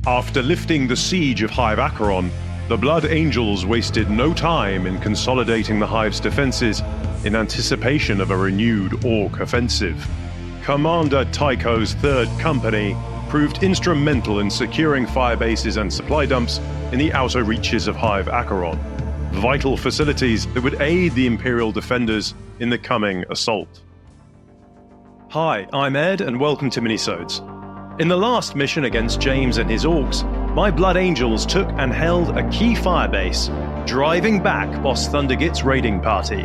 After lifting the siege of Hive Acheron, the Blood Angels wasted no time in consolidating the Hive's defenses in anticipation of a renewed Ork offensive. Commander Tycho's 3rd Company proved instrumental in securing fire bases and supply dumps in the outer reaches of Hive Acheron, vital facilities that would aid the Imperial defenders in the coming assault. Hi, I'm Ed, and welcome to Minisodes. In the last mission against James and his Orks, my Blood Angels took and held a key firebase, driving back Boss Thundergit's raiding party.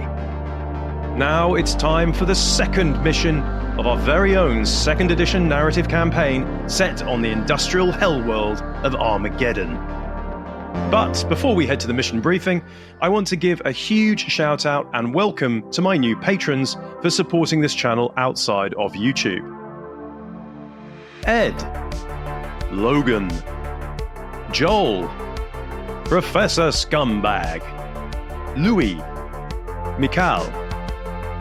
Now it's time for the second mission of our very own 2nd edition narrative campaign set on the industrial hellworld of Armageddon. But before we head to the mission briefing, I want to give a huge shout out and welcome to my new patrons for supporting this channel outside of YouTube. Ed, Logan, Joel, Professor Scumbag, Louis, Mikal,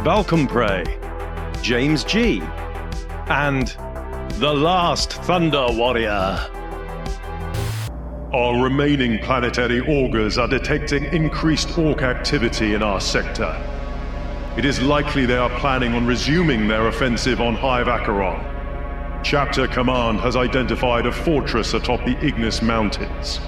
Valcompre, James G, and the Last Thunder Warrior. Our remaining planetary augurs are detecting increased Ork activity in our sector. It is likely they are planning on resuming their offensive on Hive Acheron. Chapter Command has identified a fortress atop the Ignis Mountains.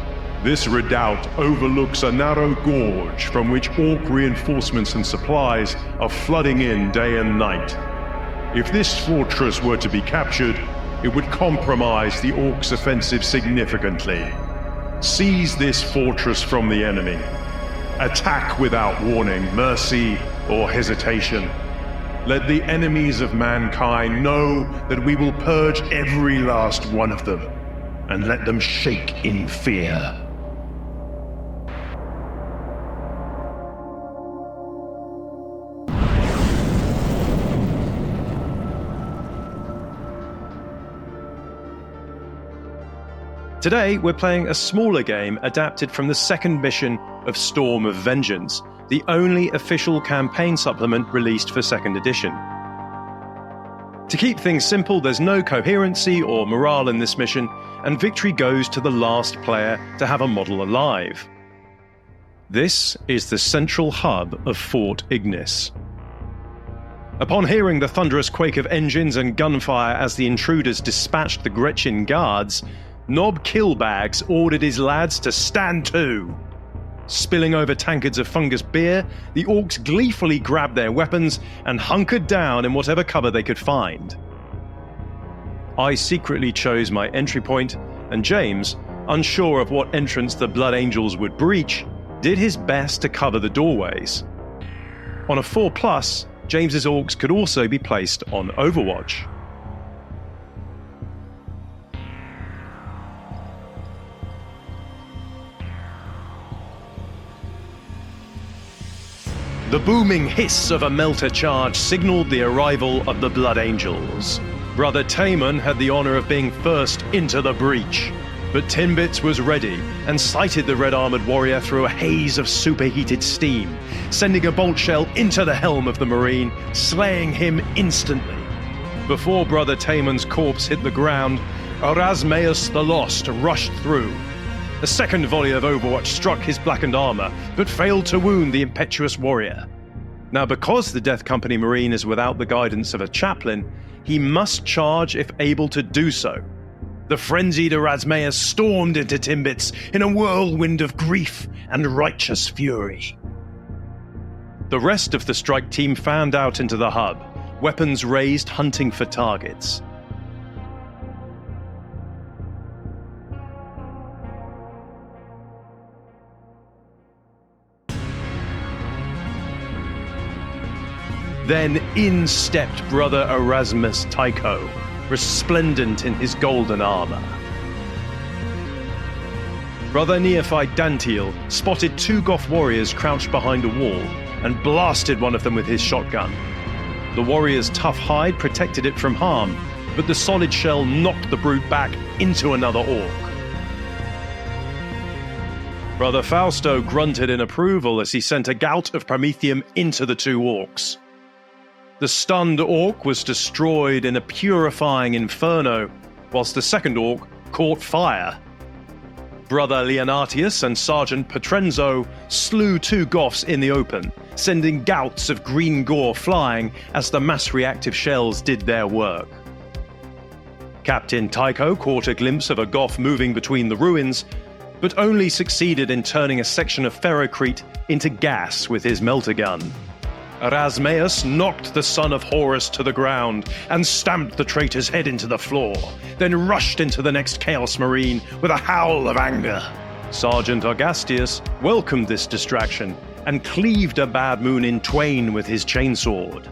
This redoubt overlooks a narrow gorge from which Ork reinforcements and supplies are flooding in day and night. If this fortress were to be captured, it would compromise the Orks' offensive significantly. Seize this fortress from the enemy. Attack without warning, mercy, or hesitation. Let the enemies of mankind know that we will purge every last one of them, and let them shake in fear. Today, we're playing a smaller game adapted from the 2nd mission of Storm of Vengeance, the only official campaign supplement released for 2nd edition. To keep things simple, there's no coherency or morale in this mission, and victory goes to the last player to have a model alive. This is the central hub of Fort Ignis. Upon hearing the thunderous quake of engines and gunfire as the intruders dispatched the Gretchen guards, Boss Killbagz ordered his lads to stand to. Spilling over tankards of fungus beer, the Orks gleefully grabbed their weapons and hunkered down in whatever cover they could find. I secretly chose my entry point, and James, unsure of what entrance the Blood Angels would breach, did his best to cover the doorways. On a 4+, James's Orks could also be placed on Overwatch. The booming hiss of a melter charge signaled the arrival of the Blood Angels. Brother Taemon had the honor of being first into the breach, but Timbits was ready and sighted the red-armored warrior through a haze of superheated steam, sending a bolt shell into the helm of the Marine, slaying him instantly. Before Brother Taemon's corpse hit the ground, Erasmeus the Lost rushed through. A second volley of Overwatch struck his blackened armor, but failed to wound the impetuous warrior. Now, because the Death Company Marine is without the guidance of a chaplain, he must charge if able to do so. The frenzied Erasmeus stormed into Timbits in a whirlwind of grief and righteous fury. The rest of the strike team fanned out into the hub, weapons raised hunting for targets. Then in stepped Brother Erasmus Tycho, resplendent in his golden armor. Brother Neophyte Dantiel spotted 2 Goth warriors crouched behind a wall and blasted one of them with his shotgun. The warrior's tough hide protected it from harm, but the solid shell knocked the brute back into another Ork. Brother Fausto grunted in approval as he sent a gout of Promethium into the 2 Orks. The stunned Ork was destroyed in a purifying inferno, whilst the second Ork caught fire, Brother Leonatius and Sergeant Petrenzo slew two Goths in the open, sending gouts of green gore flying as the mass-reactive shells did their work. Captain Tycho caught a glimpse of a Goth moving between the ruins, but only succeeded in turning a section of ferrocrete into gas with his melter gun. Erasmeus knocked the son of Horus to the ground and stamped the traitor's head into the floor, then rushed into the next Chaos Marine with a howl of anger. Sergeant Augustius welcomed this distraction and cleaved a Bad Moon in twain with his chainsword.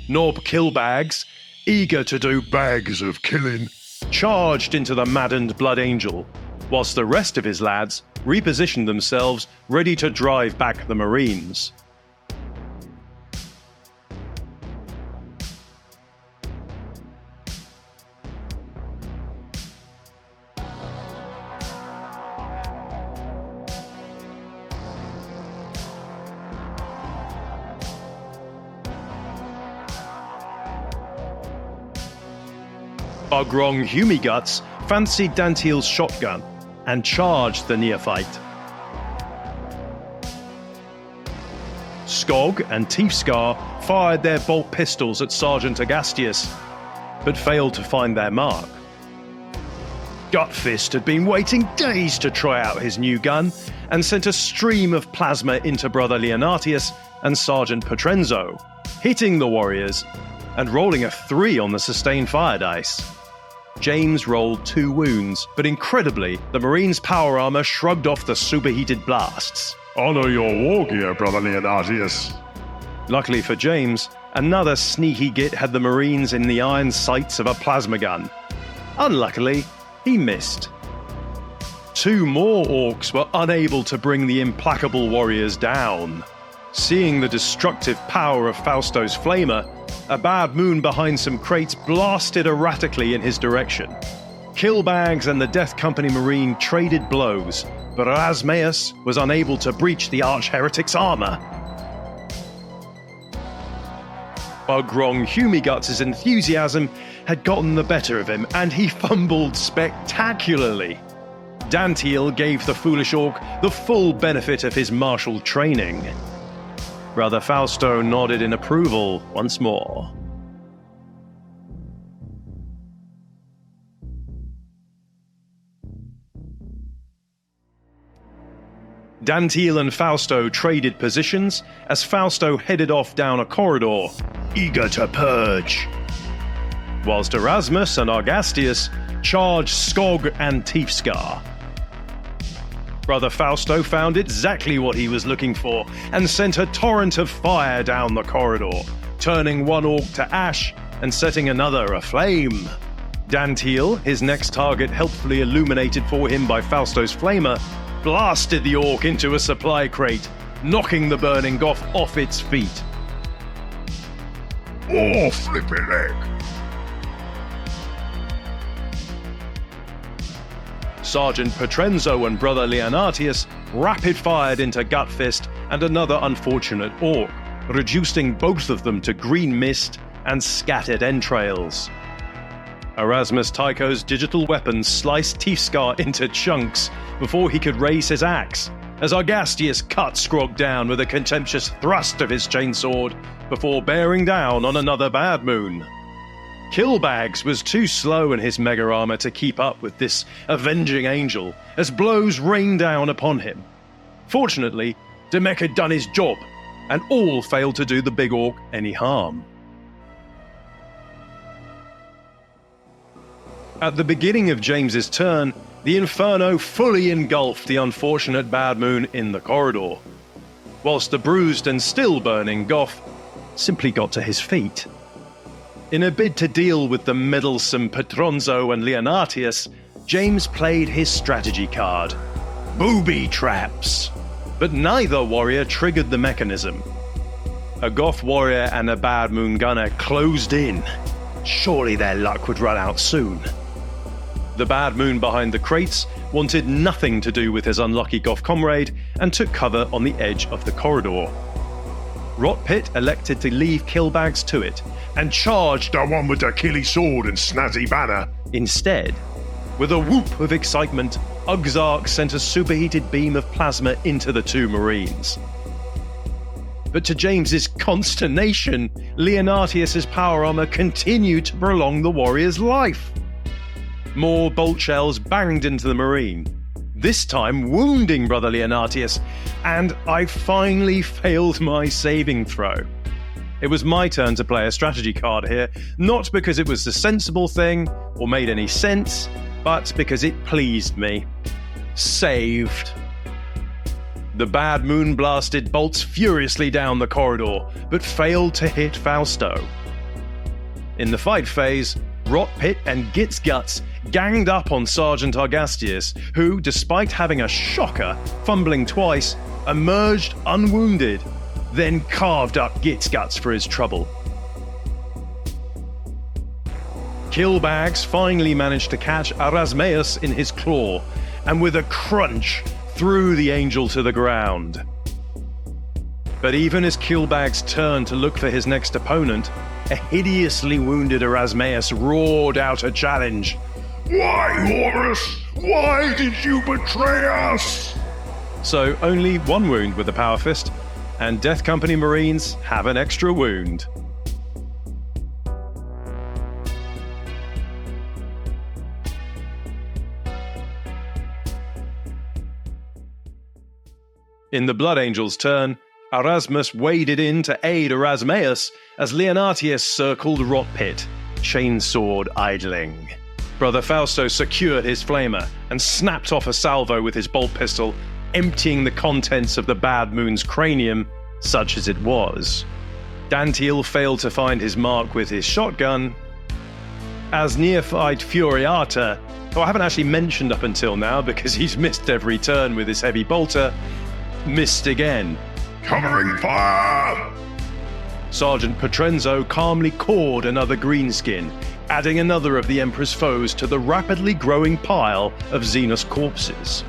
Boss Killbagz, eager to do bags of killing, charged into the maddened Blood Angel, whilst the rest of his lads repositioned themselves ready to drive back the Marines. Ugrong Humiguts fancied Dantiel's shotgun and charged the neophyte. Skog and Tiefscar fired their bolt pistols at Sergeant Augustius, but failed to find their mark. Gutfist had been waiting days to try out his new gun and sent a stream of plasma into Brother Leonatius and Sergeant Petrenzo, hitting the warriors and rolling a 3 on the sustained fire dice. James rolled 2 wounds, but incredibly, the Marines' power armor shrugged off the superheated blasts. Honor your war gear, Brother Leonatius. Luckily for James, another sneaky git had the Marines in the iron sights of a plasma gun. Unluckily, he missed. 2 more Orks were unable to bring the implacable warriors down. Seeing the destructive power of Fausto's flamer, a Bad Moon behind some crates blasted erratically in his direction. Killbagz and the Death Company Marine traded blows, but Erasmeus was unable to breach the arch-heretic's armor. Ugrong Humiguts' enthusiasm had gotten the better of him, and he fumbled spectacularly. Dantiel gave the foolish orc the full benefit of his martial training. Brother Fausto nodded in approval once more. Dantiel and Fausto traded positions as Fausto headed off down a corridor, eager to purge, whilst Erasmus and Augustius charged Skog and Tiefscar. Brother Fausto found exactly what he was looking for and sent a torrent of fire down the corridor, turning one orc to ash and setting another aflame. Dantiel, his next target helpfully illuminated for him by Fausto's flamer, blasted the orc into a supply crate, knocking the burning Goth off its feet. Oh, flippy leg! Sergeant Petrenzo and Brother Leonatius rapid-fired into Gutfist and another unfortunate orc, reducing both of them to green mist and scattered entrails. Erasmus Tycho's digital weapon sliced Tiefscar into chunks before he could raise his axe, as Augustius cut Skrog down with a contemptuous thrust of his chainsword before bearing down on another Bad Moon. Killbagz was too slow in his mega armor to keep up with this avenging angel, as blows rained down upon him. Fortunately, Demek had done his job, and all failed to do the big orc any harm. At the beginning of James's turn, the Inferno fully engulfed the unfortunate Bad Moon in the corridor, whilst the bruised and still burning Goth simply got to his feet. In a bid to deal with the meddlesome Petronzo and Leonatius, James played his strategy card, booby traps. But neither warrior triggered the mechanism. A Goth warrior and a Bad Moon gunner closed in. Surely their luck would run out soon. The Bad Moon behind the crates wanted nothing to do with his unlucky Goth comrade and took cover on the edge of the corridor. Rotpit elected to leave Killbagz to it and charged The one with the killy sword and snazzy banner. instead. With a whoop of excitement, Ugzark sent a superheated beam of plasma into the two Marines. But to James's consternation, Leonatius's power armor continued to prolong the warrior's life. More bolt shells banged into the Marine, this time wounding Brother Leonatius, and I finally failed my saving throw. It was my turn to play a strategy card here, not because it was the sensible thing or made any sense, but because it pleased me. Saved. The bad moon blasted bolts furiously down the corridor, but failed to hit Fausto. In the fight phase, Rotpit and Git's Guts ganged up on Sergeant Argastius, who, despite having a shocker, fumbling twice, emerged unwounded, then carved up Git's Guts for his trouble. Killbagz finally managed to catch Erasmeus in his claw, and with a crunch, threw the angel to the ground. But even as Killbagz turned to look for his next opponent, a hideously wounded Erasmeus roared out a challenge. Why, Horus? Why did you betray us? So only one wound with the Power Fist, and Death Company Marines have an extra wound. In the Blood Angel's turn, Erasmus waded in to aid Erasmeus as Leonatius circled Rotpit, chainsword idling. Brother Fausto secured his flamer and snapped off a salvo with his bolt pistol, emptying the contents of the Bad Moon's cranium, such as it was. Dantiel failed to find his mark with his shotgun. As neophyte Furiata, who I haven't actually mentioned up until now because he's missed every turn with his heavy bolter, missed again. Covering fire! Sergeant Petrenzo calmly cawed another greenskin, adding another of the Emperor's foes to the rapidly growing pile of Xenos corpses.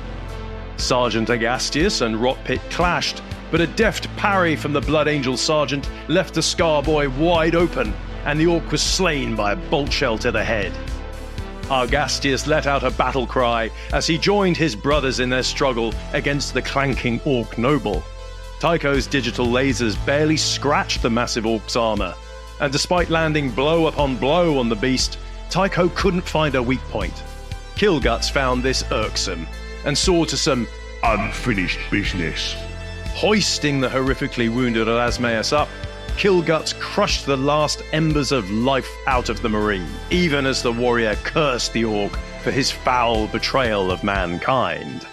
Sergeant Agastius and Rotpit clashed, but a deft parry from the Blood Angel Sergeant left the Scarboy wide open, and the Orc was slain by a bolt shell to the head. Argastius let out a battle cry as he joined his brothers in their struggle against the clanking Orc noble. Tycho's digital lasers barely scratched the massive Orc's armor, and despite landing blow upon blow on the beast, Tycho couldn't find a weak point. Killguts found this irksome, and saw to some Unfinished business. hoisting the horrifically wounded Erasmeus up. Killguts crushed the last embers of life out of the Marine, even as the warrior cursed the Orc for his foul betrayal of mankind.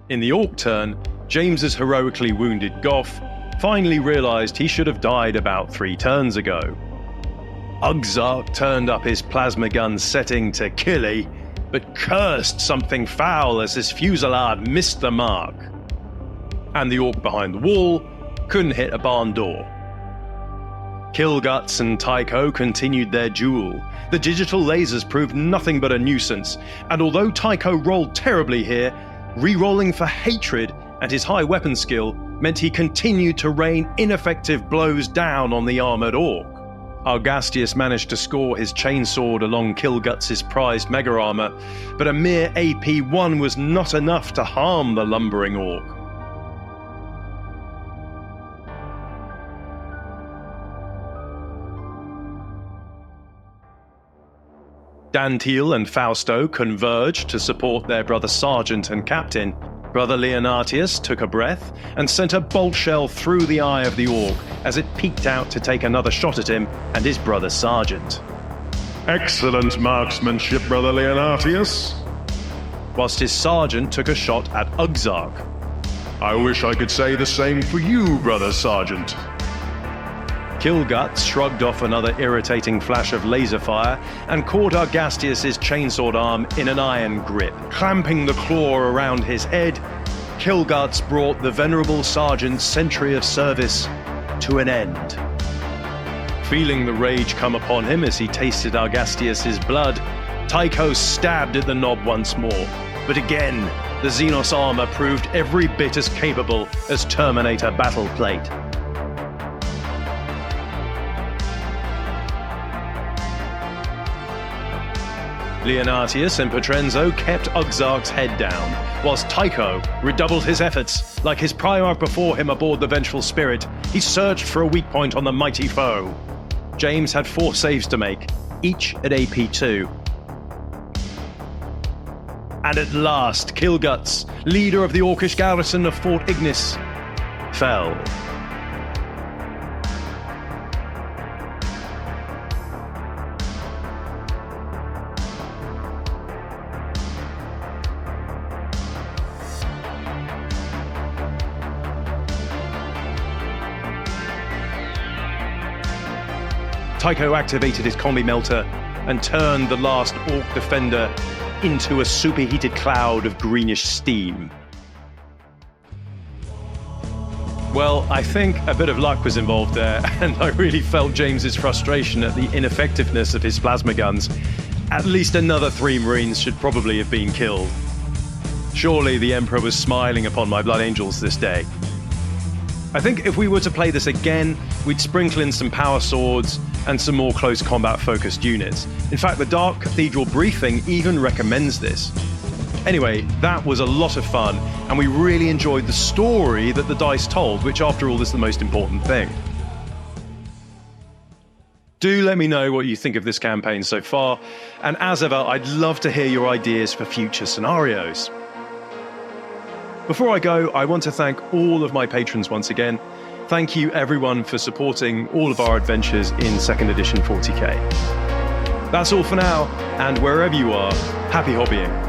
In the Orc turn, James's heroically wounded Goth finally realized he should have died about 3 turns ago. Ugzark turned up his plasma gun setting to killy, but cursed something foul as his fusillade missed the mark. And the Orc behind the wall couldn't hit a barn door. Killguts and Tycho continued their duel. The digital lasers proved nothing but a nuisance, and although Tycho rolled terribly here, re-rolling for hatred and his high weapon skill meant he continued to rain ineffective blows down on the armoured Orc. Argastius managed to score his chainsword along Killguts' prized mega armor, but a mere AP1 was not enough to harm the lumbering Orc. Dantiel and Fausto converged to support their brother Sergeant and Captain. Brother Leonatius took a breath and sent a bolt shell through the eye of the Orc as it peeked out to take another shot at him and his brother Sergeant. Excellent marksmanship, Brother Leonatius. Whilst his Sergeant took a shot at Ugzark. I wish I could say the same for you, Brother Sergeant. Killguts shrugged off another irritating flash of laser fire and caught Argastius' chainsword arm in an iron grip. Clamping the claw around his head, Killguts brought the venerable Sergeant's century of service to an end. Feeling the rage come upon him as he tasted Argastius' blood, Tycho stabbed at the knob once more, but again the Xenos armor proved every bit as capable as Terminator battle plate. Leonatius and Petrenzo kept Uxark's head down, whilst Tycho redoubled his efforts. Like his Primarch before him aboard the Vengeful Spirit, he searched for a weak point on the mighty foe. James had 4 saves to make, each at AP2. And at last, Killguts, leader of the Orkish garrison of Fort Ignis, fell. Tycho activated his combi melter and turned the last Ork defender into a superheated cloud of greenish steam. Well, I think a bit of luck was involved there, and I really felt James's frustration at the ineffectiveness of his plasma guns. At least another 3 Marines should probably have been killed. Surely the Emperor was smiling upon my Blood Angels this day. I think if we were to play this again, we'd sprinkle in some power swords and some more close combat focused units. In fact, the Dark Cathedral briefing even recommends this. Anyway, that was a lot of fun, and we really enjoyed the story that the dice told, which after all is the most important thing. Do let me know what you think of this campaign so far, and as ever, I'd love to hear your ideas for future scenarios. Before I go, I want to thank all of my patrons once again. Thank you everyone for supporting all of our adventures in 2nd edition 40k. That's all for now, and wherever you are, happy hobbying.